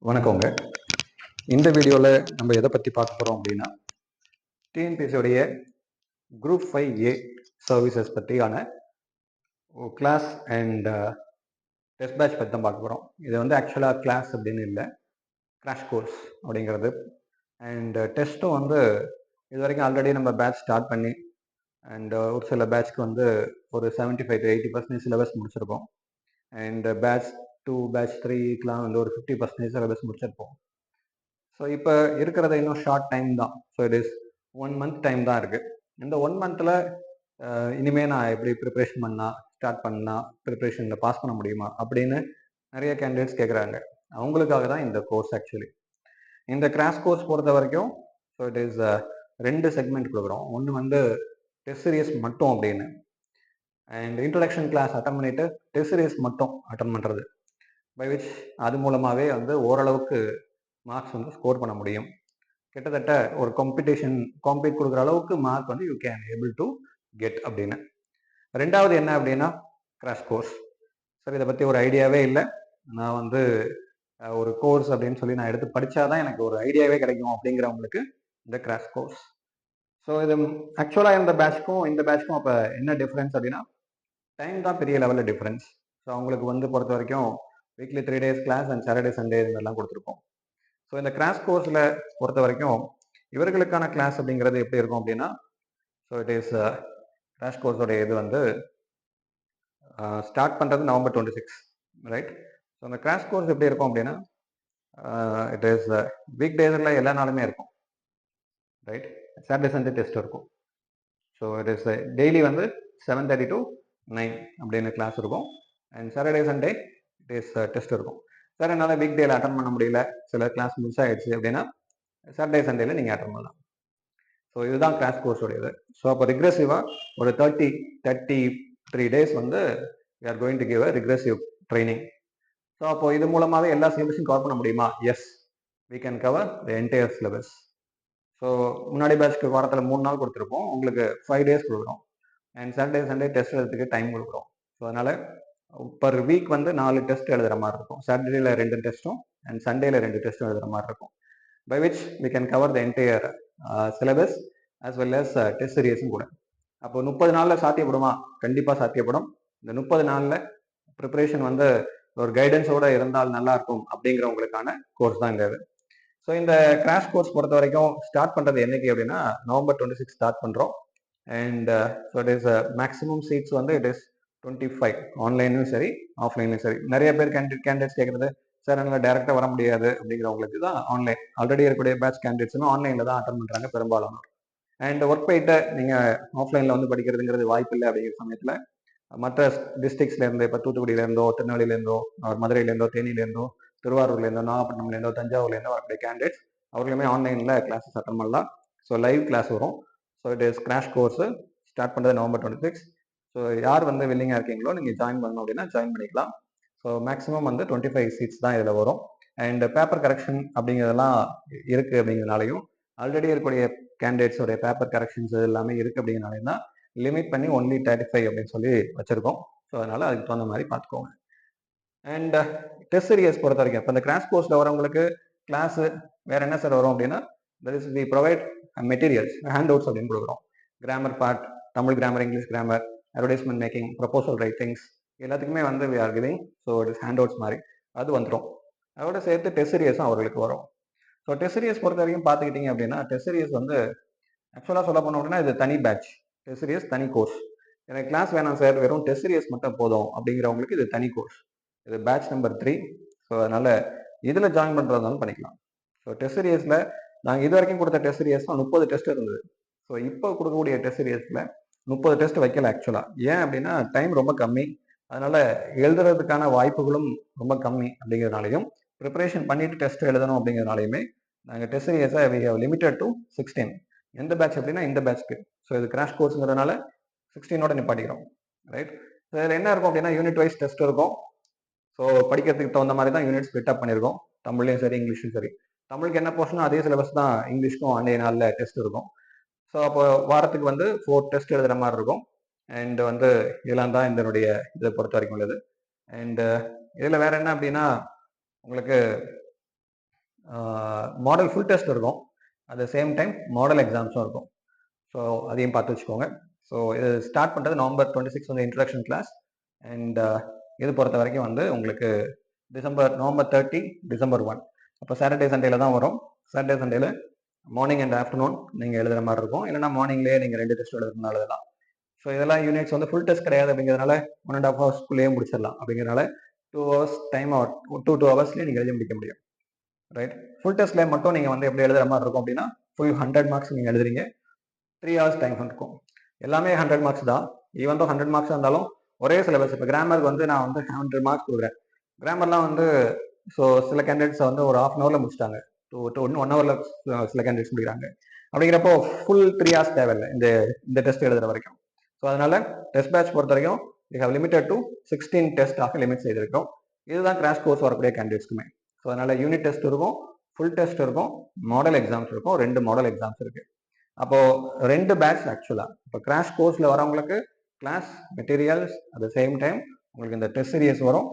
வணக்கங்க. இந்த வீடியோவில் நம்ம எதை பற்றி பார்க்க போகிறோம் அப்படின்னா டிஎன்பிஎஸ்சியோடைய குரூப் 5A சர்வீசஸ் பற்றியான கிளாஸ் அண்ட் டெஸ்ட் பேட்ச் பற்றி தான் பார்க்க போகிறோம். இது வந்து ஆக்சுவலாக கிளாஸ் அப்படின்னு இல்லை, கிராஷ் கோர்ஸ் அப்படிங்கிறது. அண்ட் டெஸ்ட்டும் வந்து இது வரைக்கும் ஆல்ரெடி நம்ம பேட்ச் ஸ்டார்ட் பண்ணி அண்ட் ஒரு சில பேட்ச்க்கு வந்து ஒரு 75 to 80% சிலபஸ் முடிச்சிருக்கோம். அண்ட் பேட்ச் 2 பேட்ச் 3க்கெலாம் வந்து ஒரு 50% சிலபஸ் முடிச்சிருப்போம். ஸோ இப்போ இருக்கிறது இன்னும் ஷார்ட் டைம் தான். So it is 1 month time தான் இருக்குது. இந்த 1 monthல இனிமேல் நான் எப்படி ப்ரிப்ரேஷன் ஸ்டார்ட் பண்ணால் ப்ரிப்ரேஷனில் பாஸ் பண்ண முடியுமா அப்படின்னு நிறைய கேண்டிடேட்ஸ் கேட்குறாங்க. அவங்களுக்காக தான் இந்த கோர்ஸ். ஆக்சுவலி இந்த கிராஷ் கோர்ஸ் பொறுத்த வரைக்கும் ஸோ இட் இஸ் 2 செக்மெண்ட் கொடுக்குறோம். ஒன்று வந்து டெஸ்ட் சீரியஸ் மட்டும் அப்படின்னு, அண்ட் இன்ட்ரடக்ஷன் கிளாஸ் அட்டன் பண்ணிட்டு டெஸ்ட் சீரியஸ் மட்டும் அட்டன் பண்ணுறது, பை விச் அது மூலமாகவே வந்து ஓரளவுக்கு மார்க்ஸ் வந்து ஸ்கோர் பண்ண முடியும். கிட்டத்தட்ட ஒரு காம்பீட் கொடுக்குற அளவுக்கு மார்க் வந்து you can able to get அப்படின்னு. ரெண்டாவது என்ன அப்படின்னா கிராஷ் கோர்ஸ். சார் இதை பற்றி ஒரு ஐடியாவே இல்லை, நான் வந்து ஒரு கோர்ஸ் அப்படின்னு சொல்லி நான் எடுத்து படித்தாதான் எனக்கு ஒரு ஐடியாவே கிடைக்கும் அப்படிங்கிறவங்களுக்கு இந்த கிராஷ் கோர்ஸ். ஸோ இது ஆக்சுவலாக இந்த பேட்ச்க்கும் அப்போ என்ன டிஃப்ரென்ஸ் அப்படின்னா டைம் தான் பெரிய லெவலில் டிஃப்ரென்ஸ். ஸோ அவங்களுக்கு வந்து பொறுத்த வரைக்கும் weekly 3 days class and Saturday Sunday இதெல்லாம் கொடுத்துருக்கோம். ஸோ இந்த கிராஷ் கோர்ஸில் பொறுத்த வரைக்கும் இவர்களுக்கான கிளாஸ் அப்படிங்கிறது எப்படி இருக்கும் அப்படின்னா, ஸோ இட் இஸ் கிராஷ் கோர்ஸோட இது வந்து ஸ்டார்ட் பண்ணுறது November 26, ரைட்? ஸோ அந்த கிராஷ் கோர்ஸ் எப்படி இருக்கும் அப்படின்னா இட் இஸ் வீக் டேஸில் எல்லா நாளுமே இருக்கும், ரைட்? சாட்டர்டே சண்டே டெஸ்ட் இருக்கும். ஸோ இட் இஸ் டெய்லி வந்து 7:30 to 9 அப்படின்னு கிளாஸ் இருக்கும். And Saturday Sunday it is test இருக்கும். சார் என்னால் வீக் டேல அட்டன் பண்ண முடியல, சில கிளாஸ் மிஸ் ஆகிடுச்சு அப்படின்னா சாட்டர்டே சண்டேல நீங்கள் அட்டன் பண்ணலாம். ஸோ இதுதான் கிராஷ் கோர்ஸோட இது. ஸோ அப்போ ரிக்ரெசிவாக ஒரு 33 days வந்து we are going to give a regressive training. So அப்போ இது மூலமாகவே எல்லா சிலபஸும் கவர் பண்ண முடியுமா? Yes, we can cover the entire syllabus. So முன்னாடி பேட்ச்க்கு வாரத்தில் 3 நாள் கொடுத்துருப்போம், உங்களுக்கு 5 days கொடுக்குறோம். அண்ட் சாட்டர்டே சண்டே டெஸ்ட் எழுதுறதுக்கு டைம் கொடுக்குறோம். ஸோ அதனால் பர் வீக் வந்து 4 டெஸ்ட் எழுதுகிற மாதிரி இருக்கும். சாட்டர்டேல 2 டெஸ்ட்டும் அண்ட் சண்டேல 2 டெஸ்ட்டும் எழுதுகிற மாதிரி இருக்கும். By which we can cover the entire syllabus as well as test சீரியஸும் கூட. அப்போ 30 நாளில் சாத்தியப்படுமா? கண்டிப்பாக சாத்தியப்படும். இந்த 30 நாளில் ப்ரிப்பரேஷன் வந்து ஒரு கைடன்ஸோடு இருந்தால் நல்லா இருக்கும் அப்படிங்கிறவங்களுக்கான கோர்ஸ் தான் இந்த இது. ஸோ இந்த கிராஷ் கோர்ஸ் பொறுத்த வரைக்கும் ஸ்டார்ட் பண்ணுறது என்னைக்கு அப்படின்னா November 26 ஸ்டார்ட் பண்ணுறோம். And so it is maximum seats வந்து இட் இஸ் 25, ஆன்லைனும் சரி ஆஃப்லைனும் சரி. நிறைய பேர் கேண்டிடேட்ஸ் கேட்குறது, சார் என்னால் டேரெக்டாக வர முடியாது அப்படிங்கிறவங்களுக்கு தான் ஆன்லைன். ஆல்ரெடி இருக்கக்கூடிய பேட்ச் கேண்டிடேட்ஸும் ஆன்லைனில் தான் அட்டன் பண்ணுறாங்க பெரும்பாலும். அண்ட் ஒர்க் போயிட்டு நீங்கள் ஆஃப்லைனில் வந்து படிக்கிறதுங்கிறது வாய்ப்பு இல்லை அப்படிங்கிற சமயத்தில் மற்ற டிஸ்ட்ரிக்ஸ்லேருந்து, இப்போ தூத்துக்குடியிலேருந்தோ, திருநெல்வேலியிலேருந்தோ, மதுரையிலேருந்தோ, தேனியிலேருந்தோ, திருவாரூர்லேருந்தோ, நாகப்பட்டினம்லேருந்தோ, தஞ்சாவூர்லேருந்தோ வரக்கூடிய கேண்டிடேட்ஸ் அவர்களுமே ஆன்லைனில் கிளாஸஸ் அட்டன் பண்ணலாம். ஸோ லைவ் கிளாஸ் வரும். So it is crash course start பண்ணுறது November 26. ஸோ யார் வந்து வில்லிங்காக இருக்கீங்களோ நீங்கள் ஜாயின் பண்ணணும் அப்படின்னா ஜாயின் பண்ணிக்கலாம். ஸோ மேக்ஸிமம் வந்து 25 சீட்ஸ் தான் இதில் வரும். அண்ட் பேப்பர் கரெக்ஷன் அப்படிங்கிறதெல்லாம் இருக்குது அப்படிங்கிறதுனாலையும், ஆல்ரெடி இருக்கக்கூடிய கேண்டிடேட்ஸோடைய பேப்பர் கரெக்ஷன்ஸ் எல்லாமே இருக்குது அப்படிங்கிறனாலையும் தான் லிமிட் பண்ணி ஒன்லி 35 அப்படின்னு சொல்லி வச்சுருக்கோம். ஸோ அதனால் அதுக்கு தகுந்த மாதிரி பார்த்துக்கோங்க. அண்ட் டெஸ்ட் சீரியஸ் பொறுத்த வரைக்கும் இப்போ இந்த கிராஷ் கோர்ஸில் வரவங்களுக்கு கிளாஸு வேறு என்ன சார் வரும் அப்படின்னா, that is we provide materials, handouts அப்படின்னு கொடுக்குறோம். Grammar part, Tamil grammar, English grammar, advertisement making, proposal writings எல்லாத்துக்குமே வந்து we are giving. So it is handouts மாதிரி அது வந்துடும். அதோட சேர்த்து டெஸ்ட் சீரியஸும் அவர்களுக்கு வரும். ஸோ டெஸ்ட் சீரியஸ் பொறுத்த வரைக்கும் பார்த்துக்கிட்டிங்க அப்படின்னா, டெஸ்ட் சீரியஸ் வந்து ஆக்சுவலாக சொல்ல போனோம் அப்படின்னா இது தனி பேட்ச். டெஸ்ட் சீரியஸ் தனி கோர்ஸ். எனக்கு கிளாஸ் வேணாம் சார், வெறும் டெஸ்ட் சீரியஸ் மட்டும் போதும் அப்படிங்கிறவங்களுக்கு இது தனி கோர்ஸ். இது பேட்ச் நம்பர் 3. ஸோ அதனால் இதில் ஜாயின் பண்ணுறதுனாலும் பண்ணிக்கலாம். ஸோ டெஸ்ட் சீரியஸில் நாங்கள் இது வரைக்கும் கொடுத்த டெஸ்ட் சீரியஸ்லாம் 30 டெஸ்ட் இருந்தது. ஸோ இப்போ கொடுக்கக்கூடிய டெஸ்ட் சீரியஸில் 30 டெஸ்ட் வைக்கல ஆக்சுவலாக. ஏன் அப்படின்னா டைம் ரொம்ப கம்மி, அதனால் எழுதுறதுக்கான வாய்ப்புகளும் ரொம்ப கம்மி அப்படிங்கிறதுனாலையும், ப்ரிப்பரேஷன் பண்ணிட்டு டெஸ்ட் எழுதணும் அப்படிங்கிறதுனாலையுமே நாங்கள் டெஸ்ட் சீரியஸை வி ஹவ் லிமிட்டட் டு 16. எந்த பேட்ச் அப்படின்னா இந்த பேட்ச்க்கு. ஸோ இது கிராஷ் கோர்ஸுங்கிறதுனால 16ஓட நிப்பாட்டிக்கிறோம், ரைட்? ஸோ இதில் என்ன இருக்கும் அப்படின்னா யூனிட் வைஸ் டெஸ்ட் இருக்கும். ஸோ படிக்கிறதுக்கு தகுந்த மாதிரி தான் யூனிட் ஸ்பிட் அப் பண்ணியிருக்கோம். தமிழ்லையும் சரி இங்கிலீஷும் சரி. தமிழுக்கு என்ன போர்ஷனோ அதே சிலபஸ் தான் இங்கிலீஷ்க்கும் அன்றைய நாளில் டெஸ்ட் இருக்கும். ஸோ அப்போ வாரத்துக்கு வந்து 4 டெஸ்ட் எழுதுகிற மாதிரி இருக்கும். அண்ட் வந்து இதெல்லாம் தான் இதனுடைய இதை பொறுத்த வரைக்கும் உள்ளது. அண்ட் இதில் வேற என்ன அப்படின்னா உங்களுக்கு மாடல் ஃபுல் டெஸ்ட் இருக்கும். At the same time model எக்ஸாம்ஸும் இருக்கும். ஸோ அதையும் பார்த்து வச்சுக்கோங்க. ஸோ இது ஸ்டார்ட் பண்ணுறது November 26 வந்து இன்ட்ரடக்ஷன் கிளாஸ். அண்ட் இது பொறுத்த வரைக்கும் வந்து உங்களுக்கு November 30 December 1. அப்போ சாட்டர்டே சண்டேல தான் வரும். சாட்டர்டே சண்டேல மார்னிங் அண்ட் ஆஃப்டர்நூன் நீங்கள் எழுதுகிற மாதிரி இருக்கும். இல்லைனா மார்னிங்லேயே நீங்கள் 2 டெஸ்ட் எழுதுறதுனால எழுதலாம். ஸோ இதெல்லாம் யூனிட்ஸ் வந்து ஃபுல் டெஸ்ட் கிடையாது அப்படிங்கிறதுனால 1.5 ஹவர்ஸ்க்குள்ளேயே முடிச்சிடலாம். அப்படிங்கிறனால 2 ஹவர்ஸ் டைம் 2 ஹவர்ஸ்லேயே நீங்கள் எழுதி முடிக்க முடியும். ரைட். ஃபுல் டெஸ்ட்ல மட்டும் நீங்கள் வந்து எப்படி எழுதுற மாதிரி இருக்கும் அப்படின்னா ஃபுல் 100 மார்க்ஸ் நீங்கள் எழுதுறீங்க. 3 ஹவர்ஸ் டைம் இருக்கும். எல்லாமே 100 மார்க்ஸ் தான். ஈவன் தான் 100 மார்க்ஸ் இருந்தாலும் ஒரே சிலபஸ். இப்போ கிராமருக்கு வந்து நான் வந்து 100 மார்க்ஸ் கொடுக்குறேன். கிராமர்லாம் வந்து ஸோ சில கேண்டிடேட்ஸ் வந்து ஒரு 1/2 ஹவர்ல முடிச்சிட்டாங்க. 1 ஹவர்ல சில கேண்டிடேட்ஸ் முடிக்கிறாங்க. அப்படிங்கிறப்போ ஃபுல் 3 ஹவர்ஸ் தேவையில்லை இந்த டெஸ்ட் எழுதுற வரைக்கும். ஸோ அதனால டெஸ்ட் பேட்ச் பொறுத்த வரைக்கும் வி ஹவ் லிமிட்டட் டு 16 டெஸ்டாக லிமிட் செய்திருக்கோம். இதுதான் கிராஷ் கோர்ஸ் வரக்கூடிய கேண்டிடேட்ஸ்க்குமே. ஸோ அதனால யூனிட் டெஸ்ட் இருக்கும், ஃபுல் டெஸ்ட் இருக்கும், மாடல் எக்ஸாம்ஸ் இருக்கும். 2 மாடல் எக்ஸாம்ஸ் இருக்கு. அப்போ 2 பேட்ச் ஆக்சுவலா. இப்போ கிராஷ் கோர்ஸ்ல வரவங்களுக்கு class materials at the same time உங்களுக்கு இந்த டெஸ்ட் சீரியஸ் வரும்.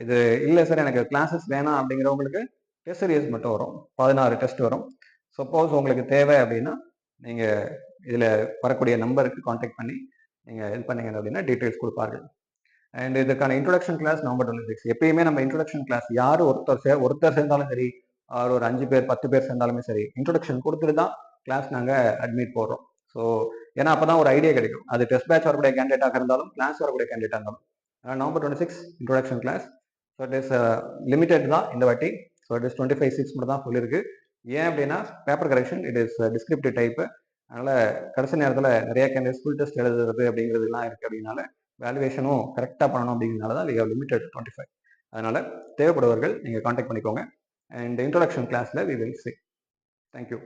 இது இல்லை சார் எனக்கு கிளாஸஸ் வேணாம் அப்படிங்கிறவங்களுக்கு டெஸ்ட் சீரியஸ் மட்டும் வரும். 16 டெஸ்ட் வரும். சப்போஸ் உங்களுக்கு தேவை அப்படின்னா நீங்கள் இதில் வரக்கூடிய நம்பருக்கு கான்டாக்ட் பண்ணி நீங்கள் இது பண்ணீங்க அப்படின்னா டீட்டெயில்ஸ் கொடுப்பார்கள். அண்ட் இதுக்கான இன்ட்ரோடக்ஷன் கிளாஸ் November 26. எப்பயுமே நம்ம இன்ட்ரோடக்ஷன் கிளாஸ் யார் ஒருத்தர் சேர்ந்தாலும் சரி, ஒரு 5 பேர் 10 பேர் சேர்ந்தாலுமே சரி, இன்ட்ரோடக்ஷன் கொடுத்துட்டு தான் கிளாஸ் நாங்கள் அட்மிட் போடுறோம். ஸோ ஏன்னா அப்போ தான் ஒரு ஐடியா கிடைக்கும். அது டெஸ்ட் பேட்ச் வரக்கூடிய கேண்டிடேட்டாக இருந்தாலும் கிளாஸ் வரக்கூடிய கேண்டிடேட்டாக இருந்தாலும். November 26 introduction class. So it is limited தான் இந்த வாட்டி. ஸோ இட் இஸ் 25 சீட்ஸ் மட்டும் தான் சொல்லியிருக்கு. ஏன் அப்படின்னா paper correction it is descriptive type. அதனால கடைசி நேரத்தில் நிறைய கேண்டிடேட் ஃபுல் டெஸ்ட் எழுதுறது அப்படிங்கிறதுலாம் இருக்குது. அப்படின்னால வேல்யூவேஷனும் கரெக்டாக பண்ணணும் அப்படிங்கிறனால தான் வி ஹவ் லிமிடெட் 25. அதனால தேவைப்படுவர்கள் நீங்கள் கான்டாக்ட் பண்ணிக்கோங்க. அண்ட் இன்ட்ரோடக்ஷன் கிளாஸில் வி வில் சி. தேங்க்யூ.